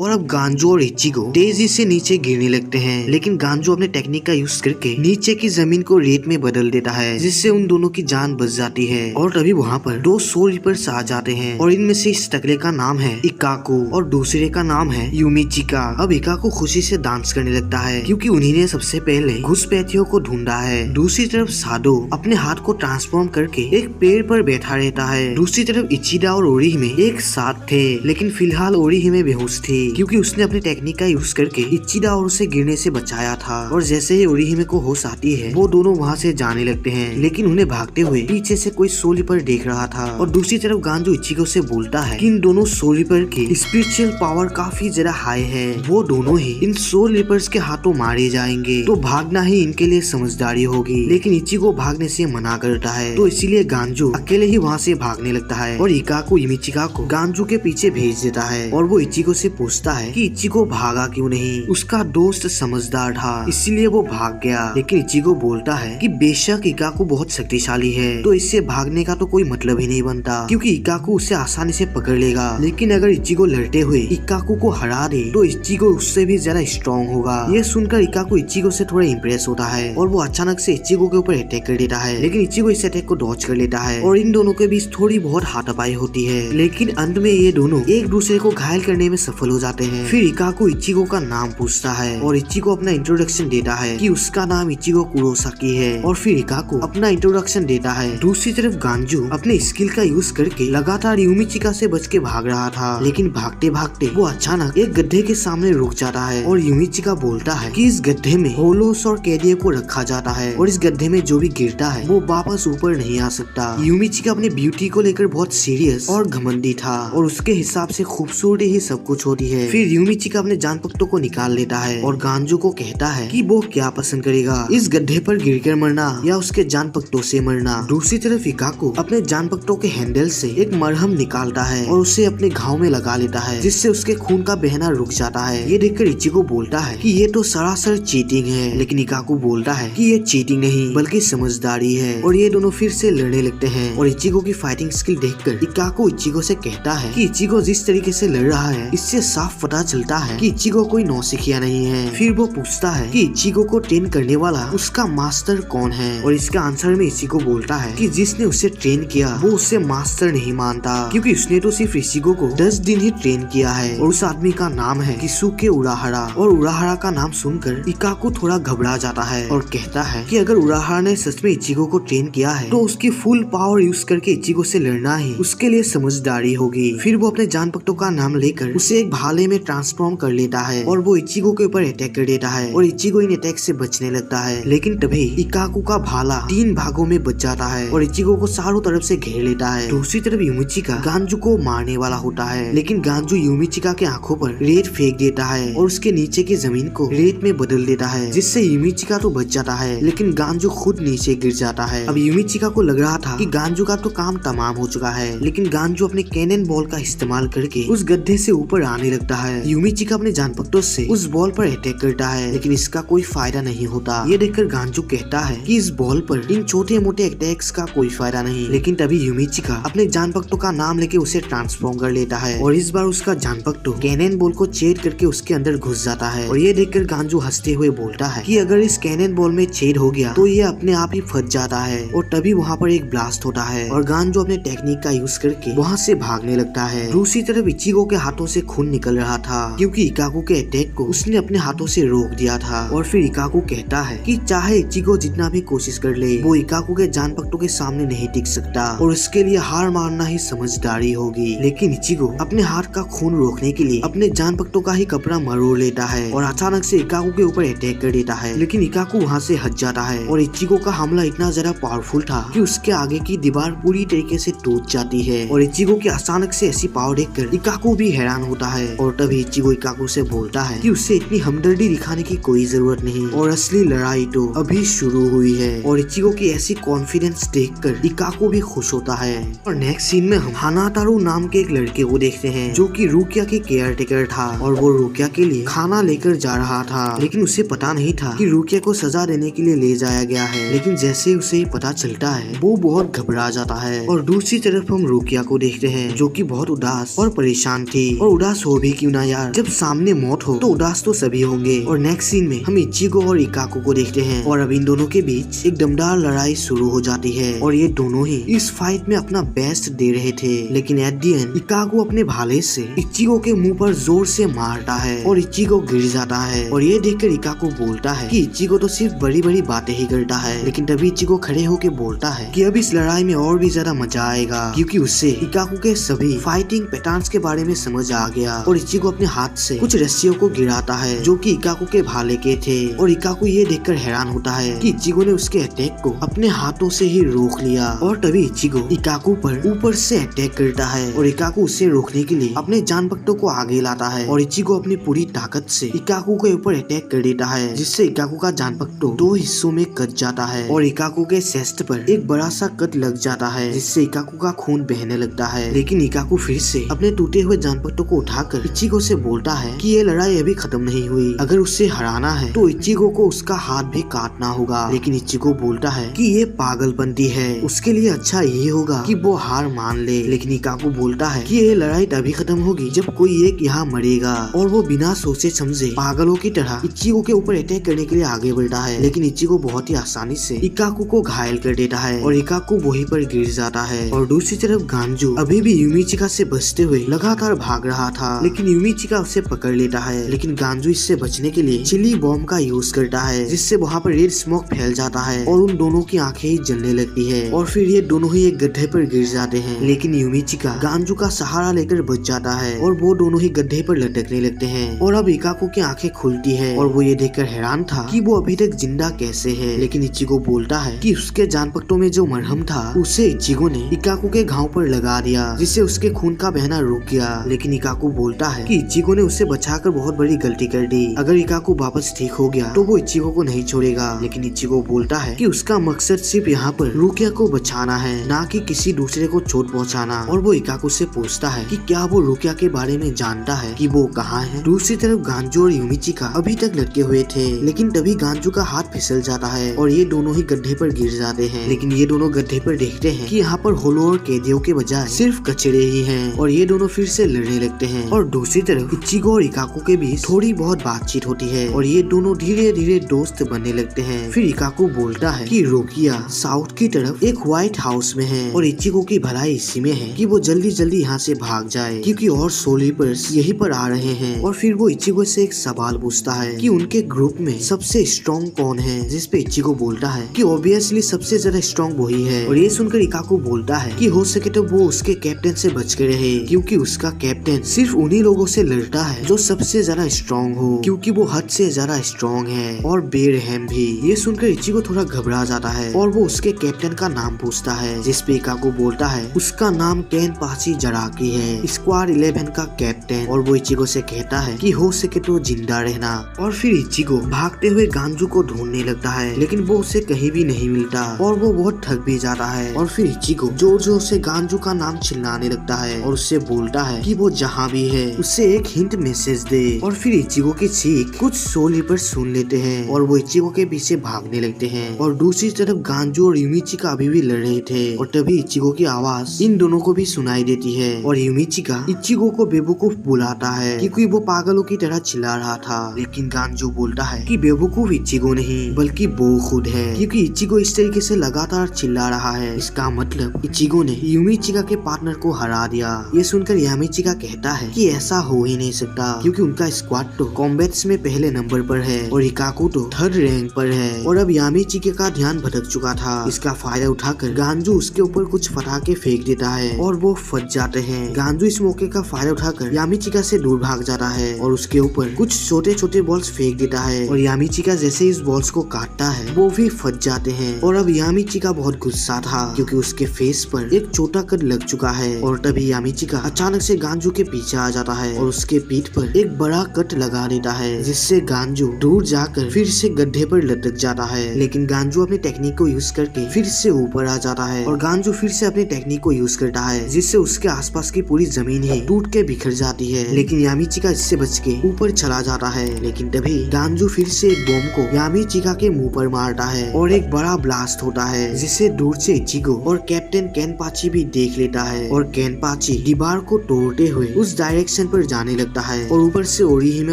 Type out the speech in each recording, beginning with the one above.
और अब गांजो और इचिगो तेजी से नीचे गिरने लगते हैं, लेकिन गांजो अपने टेक्निक का यूज करके नीचे की जमीन को रेत में बदल देता है, जिससे उन दोनों की जान बच जाती है। और तभी वहाँ पर दो सोल रिपर्स आ जाते हैं और इनमें से इस टकले का नाम है इकाको और दूसरे का नाम है यूमिचिका। अब इकाको खुशी से डांस करने लगता है क्योंकि उन्हीं ने सबसे पहले घुसपैठियों को ढूंढा है। दूसरी तरफ सादो अपने हाथ को ट्रांसफॉर्म करके एक पेड़ पर बैठा रहता है। दूसरी तरफ इचिदा और ओरिहिमे एक साथ थे, लेकिन फिलहाल ओरिहिमे बेहोश थी क्योंकि उसने अपनी टेक्निक का यूज करके इचिदा और उसे गिरने से बचाया था। और जैसे ही ओरिहिमे को होश आती है, वो दोनों वहाँ से जाने लगते हैं, लेकिन उन्हें भागते हुए पीछे से कोई सोल रिपर देख रहा था। और दूसरी तरफ गांजो इचिगो से बोलता है कि इन दोनों सोल रिपर की स्पिरिचुअल पावर काफी ज्यादा हाई है, वो दोनों ही इन सोल रिपर्स के हाथों मारे जाएंगे, तो भागना ही इनके लिए समझदारी होगी। लेकिन इचिगो भागने से मना करता है, तो इसीलिए गांजो अकेले ही वहाँ से भागने लगता है और इकाको यूमिचिका को गांजो के पीछे भेज देता है। और वो इचिगो से पूछता है कि इचिगो भागा क्यों नहीं। उसका दोस्त समझदार था, इसीलिए वो भाग गया। लेकिन इचिगो बोलता है कि बेशक इकाको बहुत शक्तिशाली है, तो इससे भागने का तो कोई मतलब ही नहीं बनता, क्योंकि इकाको उसे आसानी से पकड़ लेगा। लेकिन अगर इचिगो लड़ते हुए इकाको को हरा दे, तो इचिगो उससे भी ज्यादा स्ट्रॉन्ग होगा। ये सुनकर इकाको इचिगो से थोड़ा इम्प्रेस होता है और वो अचानक से इचिगो के ऊपर अटैक कर देता है। लेकिन इचिगो इस अटैक को डॉज कर लेता है और इन दोनों के बीच थोड़ी बहुत हाथापाई होती है। लेकिन अंत में ये दोनों एक दूसरे को घायल करने में सफल हो जाते हैं। फिर इकाको इचिगो का नाम पूछता है और इचिगो अपना इंट्रोडक्शन देता है कि उसका नाम इचिगो कुरोसाकी है। और फिर इकाको अपना इंट्रोडक्शन देता है। दूसरी तरफ गांजो अपने स्किल का यूज करके लगातार यूमिचिका से बच के भाग रहा था, लेकिन भागते भागते वो अचानक एक गड्ढे के सामने रुक जाता है और यूमिचिका बोलता है कि इस गड्ढे में होलोस और कैदियों को रखा जाता है और इस गड्ढे में जो भी गिरता है वो वापस ऊपर नहीं आ सकता। यूमिचिका अपने ब्यूटी को लेकर बहुत सीरियस और घमंडी था और उसके हिसाब से खूबसूरती ही सब कुछ होती है। फिर यूमिचिका अपने जान पख्तों को निकाल लेता है और गांजो को कहता है कि वो क्या पसंद करेगा, इस गड्ढे पर गिरकर मरना या उसके जान पख्तों से मरना। दूसरी तरफ इकाको अपने जान पख्तों के हैंडल से एक मरहम निकालता है और उसे अपने घाव में लगा लेता है, जिससे उसके खून का बहना रुक जाता है। ये देखकर इचिगो बोलता है कि ये तो सरासर चीटिंग है, लेकिन इकाको बोलता है कि ये चीटिंग नहीं बल्कि समझदारी है। और ये दोनों फिर से लड़ने लगते हैं और इचिगो की फाइटिंग स्किल देखकर इकाको इचिगो से कहता है कि इचिगो जिस तरीके से लड़ रहा है, इससे साफ पता चलता है कि इचिगो कोई नौसिखिया नहीं है। फिर वो पूछता है कि इचिगो को ट्रेन करने वाला उसका मास्टर कौन है, और इसका आंसर में इचिगो बोलता है कि जिसने उसे ट्रेन किया वो उसे मास्टर नहीं मानता, क्योंकि उसने तो सिर्फ इचिगो को 10 दिन ही ट्रेन किया है। और उस आदमी का नाम है किसुके उराहारा। और उराहारा का नाम सुनकर इकाको थोड़ा घबरा जाता है और कहता है कि अगर उराहारा ने सच में इचिगो को ट्रेन किया है, तो उसकी फुल पावर यूज करके इचिगो से लड़ना ही उसके लिए समझदारी होगी। फिर वो अपने जान पख्तों का नाम लेकर उसे एक भाले में ट्रांसफॉर्म कर लेता है और वो इचिगो के ऊपर अटैक कर देता है और इचिगो इन अटैक से बचने लगता है। लेकिन तभी इकाको का भाला 3 भागों में बच जाता है और इचिगो को चारों तरफ से घेर लेता है। दूसरी तरफ यूमिचिका गांजो को मारने वाला होता है, लेकिन गांजो यूमिचिका के आंखों पर रेत फेंक देता है और उसके नीचे की जमीन को रेत में बदल देता है, जिससे यूमिचिका तो बच जाता है, लेकिन गांजो खुद नीचे गिर जाता है। अब यूमिचिका को लग रहा था कि गांजो का तो काम तमाम हो चुका है, लेकिन गांजो अपने कैनन बॉल का इस्तेमाल करके उस गड्ढे से ऊपर आने लगता है। यूमिचिका अपने जान पख्तों से उस बॉल पर अटैक करता है, लेकिन इसका कोई फायदा नहीं होता। ये देखकर गांजो कहता है कि इस बॉल पर इन छोटे मोटे अटैक्स का कोई फायदा नहीं। लेकिन तभी यूमिचिका अपने जान पख्तों का नाम लेके उसे ट्रांसफॉर्म कर लेता है और इस बार उसका जान पख्तो कैनन बॉल को छेद करके उसके अंदर घुस जाता है। और ये देखकर गांजो हंसते हुए बोलता है कि अगर इस कैनन बॉल में छेद हो गया तो ये अपने आप ही फट जाता है। और तभी वहाँ पर एक ब्लास्ट होता है और गांजो अपने टेक्निक का यूज करके वहाँ से भागने लगता है। दूसरी तरफ इचिगो के हाथों से खून निकल रहा था, क्योंकि इकाको के अटैक को उसने अपने हाथों से रोक दिया था। और फिर इकाको कहता है कि चाहे इचिगो जितना भी कोशिश कर ले, वो इकाको के जान पख्तों के सामने नहीं टिक सकता और उसके लिए हार मानना ही समझदारी होगी। लेकिन इचिगो अपने हाथ का खून रोकने के लिए अपने जान पख्तों का ही कपड़ा मरोड़ लेता है और अचानक से इकाको के ऊपर अटैक कर देता है। लेकिन इकाको वहाँ से हट जाता है और इचिगो का हमला इतना ज्यादा पावरफुल था कि उसके आगे की दीवार पूरी तरीके से टूट जाती है। और इचिगो की अचानक से ऐसी पावर देखकर इकाको भी हैरान होता है। और तभी इचिगो इकाको से बोलता है कि उससे इतनी हमदर्दी दिखाने की कोई जरूरत नहीं और असली लड़ाई तो अभी शुरू हुई है। और इचिगो की ऐसी कॉन्फिडेंस देखकर इकाको भी खुश होता है। और नेक्स्ट सीन में हम हानातारू नाम के एक लड़के को देखते हैं, जो कि रुकिया के केयर टेकर था और वो रुकिया के लिए खाना लेकर जा रहा था। लेकिन उसे पता नहीं था कि रुकिया को सजा देने के लिए ले जाया गया है। लेकिन जैसे उसे पता चलता है, वो बहुत घबरा जाता है। और दूसरी तरफ हम रुकिया को देखते हैं, जो कि बहुत उदास और परेशान थी और उदास हो भी कभी क्यों ना यार, जब सामने मौत हो तो उदास तो सभी होंगे। और नेक्स्ट सीन में हम इचिगो और इकाको को देखते हैं और अब इन दोनों के बीच एक दमदार लड़ाई शुरू हो जाती है और ये दोनों ही इस फाइट में अपना बेस्ट दे रहे थे। लेकिन एट द एंड इकाको अपने भाले से इचिगो के मुंह पर जोर से मारता है और इचिगो गिर जाता है। और ये देखकर इकाको बोलता है कि इचिगो तो सिर्फ बड़ी बड़ी बातें ही करता है। लेकिन तभी इचिगो खड़े होकर बोलता है कि अब इस लड़ाई में और भी ज्यादा मजा आएगा, क्योंकि उससे इकाको के सभी फाइटिंग पैटर्न्स के बारे में समझ आ गया। और इचिगो अपने हाथ से कुछ रस्सियों को गिराता है जो कि इकाको के भाले के थे और इकाको ये देखकर हैरान होता है कि इचिगो ने उसके अटैक को अपने हाथों से ही रोक लिया। और तभी इचिगो इकाको पर ऊपर से अटैक करता है और इकाको उसे रोकने के लिए अपने जानपट्टों को आगे लाता है और इचिगो अपनी पूरी ताकत से इकाको के ऊपर अटैक कर देता है, जिससे इकाको का जानपट्टो 2 हिस्सों में कट जाता है और इकाको के चेस्ट पर एक बड़ा सा कट लग जाता है, जिससे इकाको का खून बहने लगता है। लेकिन इकाको फिर से अपने टूटे हुए जानपट्टों को उठाकर इचिगो से बोलता है कि ये लड़ाई अभी खत्म नहीं हुई, अगर उससे हराना है तो इचिगो को उसका हाथ भी काटना होगा। लेकिन इचिगो बोलता है कि ये पागलपंती है, उसके लिए अच्छा यही होगा कि वो हार मान ले। लेकिन इकाको बोलता है कि ये लड़ाई तभी खत्म होगी जब कोई एक यहाँ मरेगा। और वो बिना सोचे समझे पागलों की तरह इचिगो के ऊपर अटैक करने के लिए आगे बढ़ता है। लेकिन इचिगो बहुत ही आसानी से इकाको को घायल कर देता है और इकाको वहीं पर गिर जाता है। और दूसरी तरफ गांजू अभी भी यूमिचिका से बचते हुए लगातार भाग रहा था, लेकिन यूमिचिका उसे पकड़ लेता है। लेकिन गांजू इससे बचने के लिए चिली बॉम्ब का यूज करता है, जिससे वहाँ पर रेड स्मोक फैल जाता है और उन दोनों की आंखें ही जलने लगती है और फिर ये दोनों ही एक गड्ढे पर गिर जाते हैं। लेकिन यूमिचिका गांजू का सहारा लेकर बच जाता है और वो दोनों ही गड्ढे पर लटकने लगते हैं। और अब इकाको की आंखें खुलती है और वो ये देखकर हैरान था कि वो अभी तक जिंदा कैसे है। लेकिन इचिगो बोलता है कि उसके जानपट्टों में जो मरहम था उसे इचिगो ने इकाको के घाव पर लगा दिया, जिससे उसके खून का बहना रुक गया। लेकिन इकाको बोलता है कि इचिगो ने उसे बचाकर बहुत बड़ी गलती कर दी, अगर इकाको वापस ठीक हो गया तो वो इचिगो को नहीं छोड़ेगा। लेकिन इचिगो बोलता है कि उसका मकसद सिर्फ यहाँ पर रुकिया को बचाना है, ना कि किसी दूसरे को चोट पहुँचाना। और वो इकाको से पूछता है कि क्या वो रुकिया के बारे में जानता है कि वो कहाँ है। दूसरी तरफ गांजू और यूमिचिका अभी तक लटके हुए थे, लेकिन तभी गांजू का हाथ फिसल जाता है और ये दोनों ही गड्ढे पर गिर जाते हैं। लेकिन ये दोनों गड्ढे पर देखते हैं कि यहाँ पर होलो और कैदियों के बजाय सिर्फ कचरे ही हैं और ये दोनों फिर से लड़ने लगते हैं। और दूसरी तरफ इचिगो और इकाको के बीच थोड़ी बहुत बातचीत होती है और ये दोनों धीरे धीरे दोस्त बनने लगते हैं। फिर इकाको बोलता है कि रोकिया साउथ की तरफ एक व्हाइट हाउस में है और इचिगो की भलाई इसी में है कि वो जल्दी जल्दी यहाँ से भाग जाए, क्योंकि और सोलिपर्स यहीं पर आ रहे हैं। और फिर वो इचिगो से एक सवाल पूछता है कि उनके ग्रुप में सबसे स्ट्रॉन्ग कौन है, जिस पे इचिगो बोलता है कि ऑब्वियसली सबसे ज्यादा स्ट्रॉन्ग वही है। और ये सुनकर इकाको बोलता है कि हो सके तो वो उसके कैप्टन से बच के रहे, क्योंकि उसका कैप्टन सिर्फ उन्हीं लोगों से लड़ता है जो सबसे ज्यादा स्ट्रॉन्ग हो, क्योंकि वो हद से ज्यादा स्ट्रॉन्ग है और बेरहम भी। ये सुनकर इचिगो थोड़ा घबरा जाता है और वो उसके कैप्टन का नाम पूछता है, जिस पे इकाको बोलता है उसका नाम केनपाची जराकी है, स्क्वाड 11 का कैप्टन। और वो इचिगो से कहता है कि हो सके तो जिंदा रहना। और फिर इचिगो भागते हुए गांजू को ढूंढने लगता है, लेकिन वो उसे कहीं भी नहीं मिलता और वो बहुत थक भी जाता है। और फिर इचिगो जोर जोर से गांजू का नाम चिल्लाने लगता है और उससे बोलता है कि वो जहाँ भी है उससे एक हिंट मैसेज दे। और फिर इचिगो की चीख कुछ सोलिपर सुन लेते हैं और वो इचिगो के पीछे भागने लगते हैं। और दूसरी तरफ गांजू और यूमिचिका अभी भी लड़ रहे थे और तभी इचिगो की आवाज इन दोनों को भी सुनाई देती है और यूमिचिका इचिगो को बेवकूफ बुलाता है, क्योंकि वो पागलों की तरह चिल्ला रहा था। लेकिन गांजू बोलता है कि बेवकूफ इचिगो नहीं बल्कि वो खुद है, क्योंकि इचिगो इस तरीके से लगातार चिल्ला रहा है, इसका मतलब इचिगो ने यूमिचिका के पार्टनर को हरा दिया। ये सुनकर यामिचिका कहता है कि ऐसा हो ही नहीं सकता, क्योंकि उनका स्क्वाड तो कॉम्बैट्स में पहले नंबर पर है और इकाको तो 3rd रैंक पर है। और अब यामिचिका का ध्यान भटक चुका था। इसका फायदा उठाकर गांजू उसके ऊपर कुछ पटाखे फेंक देता है और वो फट जाते हैं। गांजू इस मौके का फायदा उठाकर यामिचिका से दूर भाग जाता है और उसके ऊपर कुछ छोटे छोटे बॉल्स फेंक देता है और यामिचिका जैसे इस बॉल्स को काटता है वो भी फट जाते हैं। और अब यामिचिका बहुत गुस्सा था, क्योंकि उसके फेस पर एक छोटा कट लग चुका है। और तभी यामिचिका अचानक से गांजू के पीछे आ जाता है और उसके पीठ पर एक बड़ा कट लगा देता है, जिससे गांजू दूर जाकर फिर से गड्ढे पर लटक जाता है। लेकिन गांजू अपनी टेक्निक को यूज करके फिर से ऊपर आ जाता है और गांजू फिर से अपनी टेक्निक को यूज करता है, जिससे उसके आसपास की पूरी जमीन ही टूट के बिखर जाती है। लेकिन यामिचिका इससे बच के ऊपर चला जाता है। लेकिन तभी गांजू फिर से एक बॉम्ब को यामिचिका के मुंह पर मारता है और एक बड़ा ब्लास्ट होता है, जिसे दूर से इचिगो और कैप्टन केनपाची भी देख लेता है। और केनपाची दीवार को तोड़ते हुए उस डायरेक्शन स्टेशन पर जाने लगता है और ऊपर से ओरिहिमे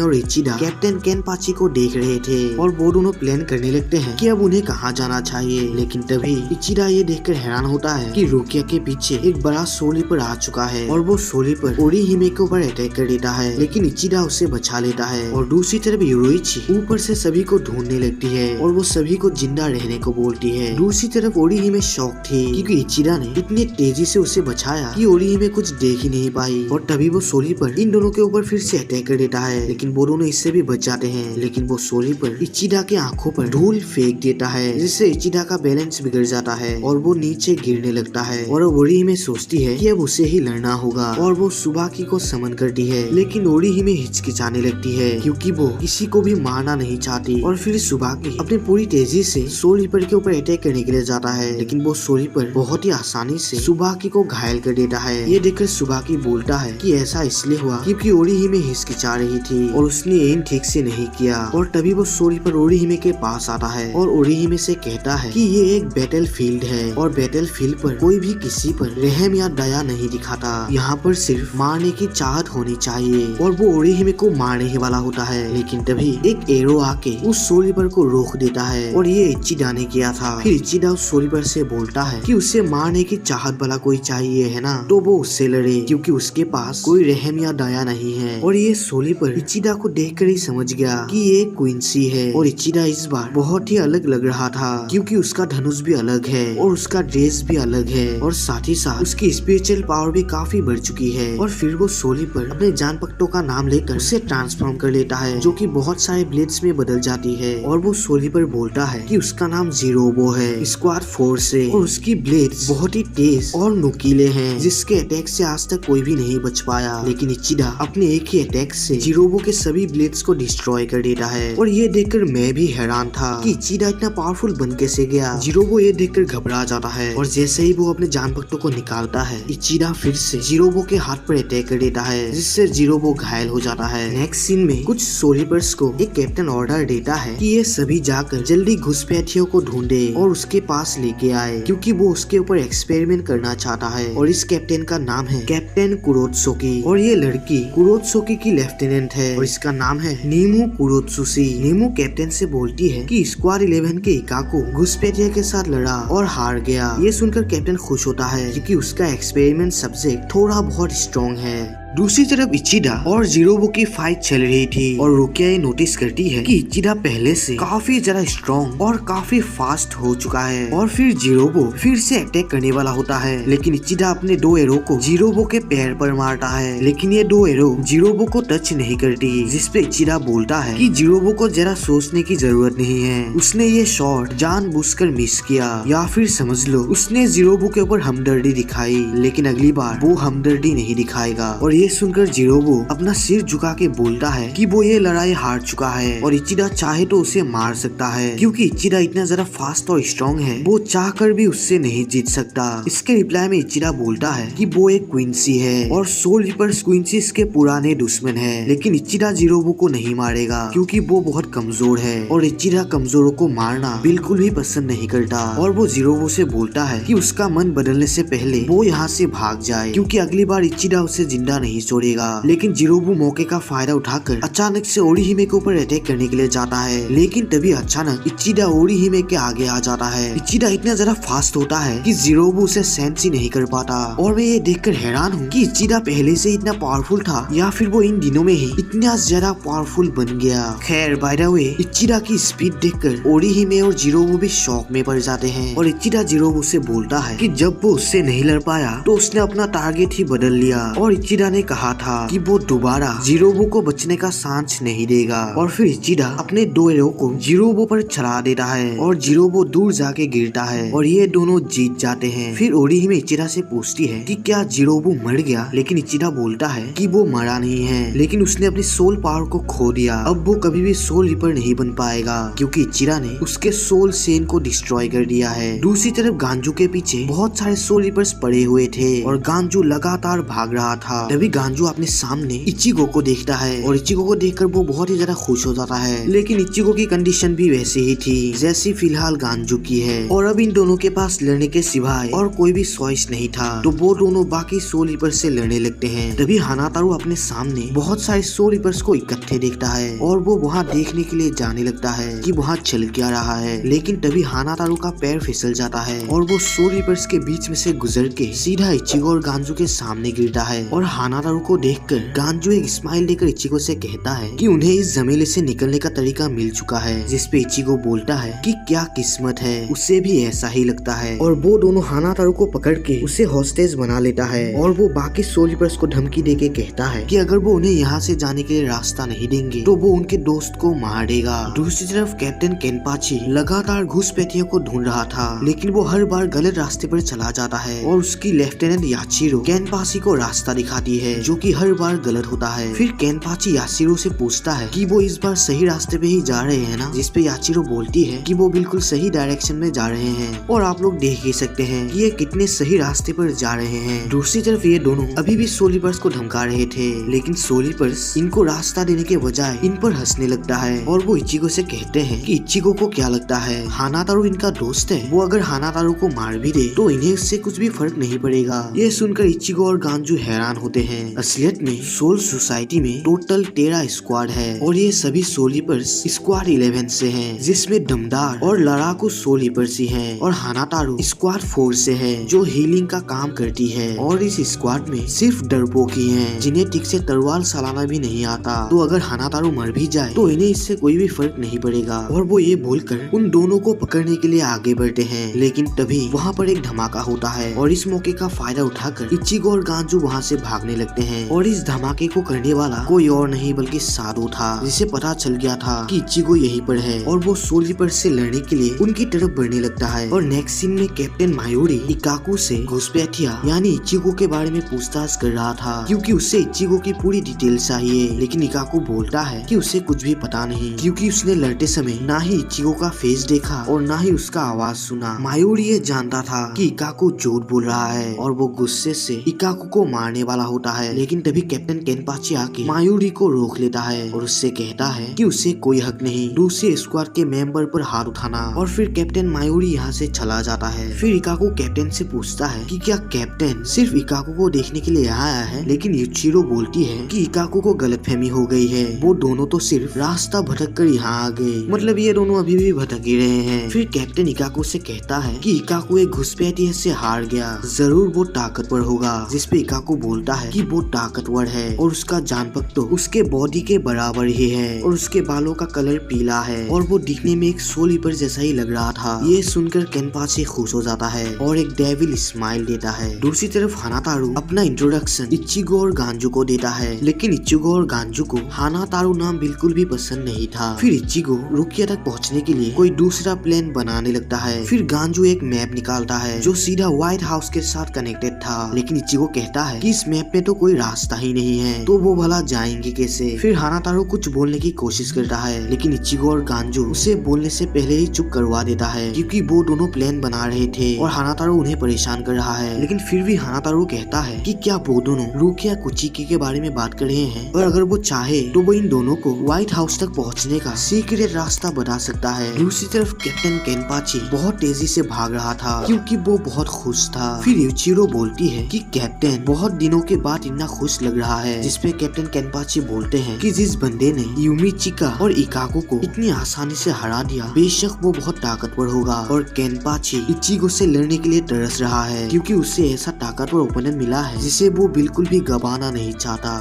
और इचिडा कैप्टन केनपाची को देख रहे थे और वो दोनों प्लान करने लगते हैं कि अब उन्हें कहाँ जाना चाहिए। लेकिन तभी इचिडा ये देखकर हैरान होता है कि रुकिया के पीछे एक बड़ा सोल रीपर आ चुका है और वो सोल रीपर ओरिहिमे के ऊपर अटैक कर देता है, लेकिन इचिडा उसे बचा लेता है। और दूसरी तरफ योरोइची ऊपर से सभी को ढूंढने लगती है और वो सभी को जिंदा रहने को बोलती है। दूसरी तरफ ओरिहिमे शॉक थी क्योंकि इचिडा ने इतनी तेजी से उसे बचाया कि ओरिहिमे कुछ देख ही नहीं पाई। और तभी वो सोल रीपर इन दोनों के ऊपर फिर से अटैक कर देता है, लेकिन वो दोनों इससे भी बच जाते हैं। लेकिन वो सोल रीपर इचिडा के आंखों पर धूल फेंक देता है जिससे इचिडा का बैलेंस बिगड़ जाता है और वो नीचे गिरने लगता है। और ओरिहिमे सोचती है कि अब उसे ही लड़ना होगा और वो सुबाकी को समन करती है, लेकिन ओरिहिमे हिचकिचाने लगती है क्योंकि वो किसी को भी मारना नहीं चाहती। और फिर सुबाकी अपनी पूरी तेजी से सोल रीपर के ऊपर अटैक करने के लिए जाता है, लेकिन वो सोल रीपर बहुत ही आसानी से सुबाकी को घायल कर देता है। ये देखकर सुबाकी बोलता है कि ऐसा इसलिए हुआ क्योंकि ओरिहिमे हिचकिचा रही थी और उसने एम ठीक से नहीं किया। और तभी वो सोल रीपर ओरिहिमे के पास आता है और ओरिहिमे से कहता है कि ये एक बैटल फील्ड है और बैटल फील्ड पर कोई भी किसी पर रहम या दया नहीं दिखाता, यहाँ पर सिर्फ मारने की चाहत होनी चाहिए। और वो ओरिहिमे को मारने ही वाला होता है, लेकिन तभी एक एरो आके उस सोल रीपर को रोक देता है और ये इचिडा ने किया था। फिर इचिडा उस सोल रीपर से बोलता है कि उसे मारने की चाहत वाला कोई चाहिए है ना, तो वो उससे लड़े क्योंकि उसके पास कोई रहम या दया नहीं है। और ये सोल रीपर इचिडा को देखकर ही समझ गया कि ये क्वींसी है और इचिडा इस बार बहुत ही अलग लग रहा था क्योंकि उसका धनुष भी अलग है और उसका ड्रेस भी अलग है और साथ ही साथ उसकी स्पिरिचुअल पावर भी काफी बढ़ चुकी है। और फिर वो सोल रीपर अपने जान पट्टों का नाम लेकर उसे ट्रांसफॉर्म कर लेता है जो कि बहुत सारे ब्लेड्स में बदल जाती है। और वो सोल रीपर बोलता है कि उसका नाम जीरोबो है, स्क्वाड 4 से, और उसकी ब्लेड्स बहुत ही तेज और नुकीले हैं जिसके अटैक से आज तक कोई भी नहीं बच पाया। लेकिन इचिडा अपने एक ही अटैक से जीरोबो के सभी ब्लेड्स को डिस्ट्रॉय कर देता है। और ये देखकर मैं भी हैरान था कि इचिडा इतना पावरफुल बन कैसे गया। जीरोबो ये देखकर घबरा जाता है और जैसे ही वो अपने जान पट्टों को निकालता है इचिडा फिर से जीरोबो के हाथ पर अटैक कर देता है जिससे जीरोबो घायल हो जाता है। नेक्स्ट सीन में कुछ सोल रीपर्स को एक कैप्टन ऑर्डर देता है कि ये सभी जाकर जल्दी घुसपैठियों को ढूंढे और उसके पास लेके आए क्योंकि वो उसके ऊपर एक्सपेरिमेंट करना चाहता है। और इस कैप्टन का नाम है कैप्टन कुरोत्सुकी और ये लड़की कुरोत्सुकी की लेफ्टिनेंट है और इसका नाम है नीमू कुरोत्सुशी। नीमू कैप्टन से बोलती है कि स्क्वाड 11 के इकाको घुसपैठिया के साथ लड़ा और हार गया। ये सुनकर कैप्टन खुश होता है क्योंकि उसका एक्सपेरिमेंट सब्जेक्ट थोड़ा बहुत स्ट्रॉन्ग है। दूसरी तरफ इचिडा और जीरोबो की फाइट चल रही थी और रुकिया ये नोटिस करती है कि इचिडा पहले से काफी ज्यादा स्ट्रॉन्ग और काफी फास्ट हो चुका है। और फिर जीरोबो फिर से अटैक करने वाला होता है, लेकिन इचिडा अपने 2 एरो को जीरोबो के पैर पर मारता है, लेकिन ये 2 एरो जीरोबो को टच नहीं करती, जिसपे इचिडा बोलता है कि जीरोबो को जरा सोचने की जरूरत नहीं है, उसने ये शॉट जानबूझकर मिस किया या फिर समझ लो उसने जीरोबो के ऊपर हमदर्दी दिखाई, लेकिन अगली बार वो हमदर्दी नहीं दिखाएगा। और ये सुनकर जीरोबो अपना सिर झुका के बोलता है कि वो ये लड़ाई हार चुका है और इचिडा चाहे तो उसे मार सकता है क्योंकि इचिडा इतना जरा फास्ट और स्ट्रॉन्ग है, वो चाह कर भी उससे नहीं जीत सकता। इसके रिप्लाई में इचिडा बोलता है कि वो एक क्वींसी है और सोल रीपर्स क्वींसीज के पुराने दुश्मन है, लेकिन इचिडा जीरोबो को नहीं मारेगा क्योंकि वो बहुत कमजोर है और इचिडा कमजोरों को मारना बिल्कुल भी पसंद नहीं करता। और वो जीरोबो से बोलता है कि उसका मन बदलने से पहले वो यहाँ से भाग जाए क्योंकि अगली बार इचिडा उसे जिंदा नहीं छोड़ेगा। लेकिन जीरोबो मौके का फायदा उठाकर अचानक से ओरिहिमे के ऊपर अटैक करने के लिए जाता है, लेकिन तभी अचानक इचिडा ओरिहिमे के आगे आ जाता है। इचिडा इतना ज्यादा फास्ट होता है कि जीरोबो उसे सेंस ही नहीं कर पाता और मैं ये देखकर हैरान हूँ कि इचिडा पहले से इतना पावरफुल था या फिर वो इन दिनों में ही इतना ज्यादा पावरफुल बन गया। खैर बाय द वे इचिडा की स्पीड देखकर ओरिहिमे और जीरोबो भी शॉक में पड़ जाते हैं और इचिडा जीरोबो से बोलता है कि जब वो उससे नहीं लड़ पाया तो उसने अपना टारगेट ही बदल लिया और इचिडा ने कहा था कि वो दोबारा जीरोबो को बचने का सांस नहीं देगा। और फिर इचिडा अपने 2 एरो को जीरोबो पर चला देता है और जीरोबो दूर जाके गिरता है और ये दोनों जीत जाते हैं। फिर ओरिहिमे इचिडा से पूछती है कि क्या जीरोबो मर गया, लेकिन इचिडा बोलता है कि वो मरा नहीं है, लेकिन उसने अपनी सोल पावर को खो दिया। अब वो कभी भी सोल रीपर नहीं बन पाएगा क्योंकि इचिडा ने उसके सोल सेन को डिस्ट्रॉय कर दिया है। दूसरी तरफ गांजू के पीछे बहुत सारे सोल रीपर्स पड़े हुए थे और गांजू लगातार भाग रहा था। तभी तभी गांजू अपने सामने इचिगो को देखता है और इचिगो को देखकर वो बहुत ही ज्यादा खुश हो जाता है। लेकिन इचिगो की कंडीशन भी वैसी ही थी जैसी फिलहाल गांजू की है और अब इन दोनों के पास लड़ने के सिवाय और कोई भी चॉइस नहीं था, तो वो दोनों बाकी सोल रीपर से लड़ने लगते हैं। तभी हानातारू अपने सामने बहुत सारे सोल रीपर्स को इकट्ठे देखता है और वो वहाँ देखने के लिए जाने लगता है कि वहाँ चल क्या रहा है। लेकिन तभी हानातारू का पैर फिसल जाता है और वो सोल रीपर्स के बीच में से गुजर के सीधा इचिगो और गांजू के सामने गिरता है। और हानातारू को देखकर गांजू एक स्माइल देकर इचिगो से कहता है कि उन्हें इस जमीले से निकलने का तरीका मिल चुका है, जिसपे इचिगो बोलता है कि क्या किस्मत है, उससे भी ऐसा ही लगता है। और वो दोनों हानातारू को पकड़ के उसे हॉस्टेज बना लेता है और वो बाकी सोल रीपर्स को धमकी देके कहता है कि अगर वो उन्हें यहाँ से जाने के लिए रास्ता नहीं देंगे तो वो उनके दोस्त को मार देगा। दूसरी तरफ कैप्टन केनपाची लगातार घुसपैठियों को ढूंढ रहा था, लेकिन वो हर बार गलत रास्ते पर चला जाता है और उसकी लेफ्टिनेंट याचिरो केनपाची को रास्ता दिखाती है, जो कि हर बार गलत होता है। फिर केनपाची याचिरो से पूछता है कि वो इस बार सही रास्ते पे ही जा रहे हैं ना, जिसपे याचिरो बोलती है कि वो बिल्कुल सही डायरेक्शन में जा रहे हैं और आप लोग देख ही सकते हैं कि ये कितने सही रास्ते पर जा रहे हैं। दूसरी तरफ ये दोनों अभी भी सोल रीपर्स को धमका रहे थे, लेकिन सोल रीपर्स इनको रास्ता देने के बजाय इन पर हंसने लगता है और वो इचिगो से कहते हैं कि इचिगो को क्या लगता है हानातारू इनका दोस्त है, वो अगर हानातारू को मार भी दे तो इन्हें इससे कुछ भी फर्क नहीं पड़ेगा। ये सुनकर इचिगो और गांजू हैरान होते हैं। असलियत में सोल सोसाइटी में टोटल 13 स्क्वाड है और ये सभी सोल रीपर्स स्क्वाड 11 से हैं, जिसमें दमदार और लड़ाकू सोल रीपर्स ही हैं और हानातारू स्क्वाड 4 से है जो हीलिंग का काम करती है। और इस स्क्वाड में सिर्फ डरपोक ही हैं जिन्हें ठीक से तलवार चलाना भी नहीं आता, तो अगर हानातारू मर भी जाए तो इन्हें इससे कोई भी फर्क नहीं पड़ेगा। और वो ये बोलकर उन दोनों को पकड़ने के लिए आगे बढ़ते हैं, लेकिन तभी वहाँ पर एक धमाका होता है और इस मौके का फायदा उठाकर इचिगो और गांजू वहाँ से भागने लगते हैं। और इस धमाके को करने वाला कोई और नहीं बल्कि साधु था, जिसे पता चल गया था कि इचिगो यहीं पर है और वो सोल रीपर से लड़ने के लिए उनकी तरफ बढ़ने लगता है। और नेक्स्ट सीन में कैप्टन मायोरी इकाकू से घुसपैठिया यानी इचिगो के बारे में पूछताछ कर रहा था, क्योंकि उससे इचिगो की पूरी डिटेल चाहिए। लेकिन इकाकू बोलता है कि उसे कुछ भी पता नहीं, क्योंकि उसने लड़ते समय ना ही इचिगो का फेस देखा और ना ही उसका आवाज सुना। मायोरी ये जानता था कि इकाकू झूठ बोल रहा है और वो गुस्से से इकाकू को मारने वाला होता है। लेकिन तभी कैप्टन केनपाची आके मायोरी को रोक लेता है और उससे कहता है कि उसे कोई हक नहीं दूसरे स्क्वाड के मेंबर पर हाथ उठाना। और फिर कैप्टन मायोरी यहाँ से चला जाता है। फिर इकाकू कैप्टन से पूछता है कि क्या कैप्टन सिर्फ इकाकू को देखने के लिए यहाँ आया है, लेकिन युचिरो बोलती है कि इकाकू को गलतफहमी हो गई है, वो दोनों तो सिर्फ रास्ता भटक कर यहाँ आ गए, मतलब ये दोनों अभी भी भटक ही रहे हैं। फिर कैप्टन इकाकू से कहता है कि इकाकू एक घुसपैठिया से हार गया, जरूर वो ताकतवर होगा, जिसपे इकाकू बोलता है कि वो ताकतवर है और उसका जानपक तो उसके बॉडी के बराबर ही है और उसके बालों का कलर पीला है और वो दिखने में एक सोल रीपर जैसा ही लग रहा था। ये सुनकर केनपाची खुश हो जाता है और एक डेविल स्माइल देता है। दूसरी तरफ हानातारू अपना इंट्रोडक्शन इचिगो और गांजू को देता है, लेकिन इचिगो और गांजू को हानातारू नाम बिल्कुल भी पसंद नहीं था। फिर इचिगो रुकिया तक पहुंचने के लिए कोई दूसरा प्लान बनाने लगता है। फिर गांजू एक मैप निकालता है जो सीधा व्हाइट हाउस के साथ कनेक्टेड था, लेकिन इचिगो कहता है कि इस मैप में तो कोई रास्ता ही नहीं है, तो वो भला जाएंगे कैसे। फिर हानातारू कुछ बोलने की कोशिश करता है, लेकिन इचिगो और गांजू उसे बोलने से पहले ही चुप करवा देता है, क्योंकि वो दोनों प्लान बना रहे थे और हानातारू उन्हें परेशान कर रहा है। लेकिन फिर भी हानातारू कहता है कि क्या वो दोनों रुकिया कुचिकी के बारे में बात कर रहे हैं और अगर वो चाहे तो वो इन दोनों को व्हाइट हाउस तक पहुंचने का सीक्रेट रास्ता बता सकता है। दूसरी तरफ कैप्टन केनपाची बहुत तेजी से भाग रहा था, क्योंकि वो बहुत खुश था। फिर युचिरो बोलती है कि कैप्टन बहुत दिनों के बाद इतना खुश लग रहा है, जिसपे कैप्टन केनपाची बोलते हैं कि जिस बंदे ने युमिचिका और इकाकू को इतनी आसानी से हरा दिया, बेशक वो बहुत ताकतवर होगा। और केनपाची इचिगो से लड़ने के लिए तरस रहा है, क्योंकि उसे ऐसा ताकतवर ओपोनेंट मिला है जिसे वो बिल्कुल भी गंवाना नहीं चाहता।